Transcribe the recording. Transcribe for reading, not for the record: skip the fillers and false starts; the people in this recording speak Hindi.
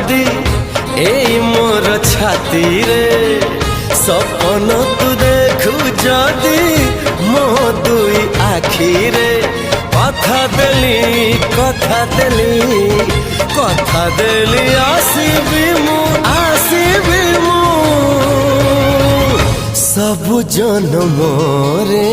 जदि एई मोर छाती रे सपन तू देखु जदि मो दुई आखी रे कथा देली आसीबी मु सब जन्म रे।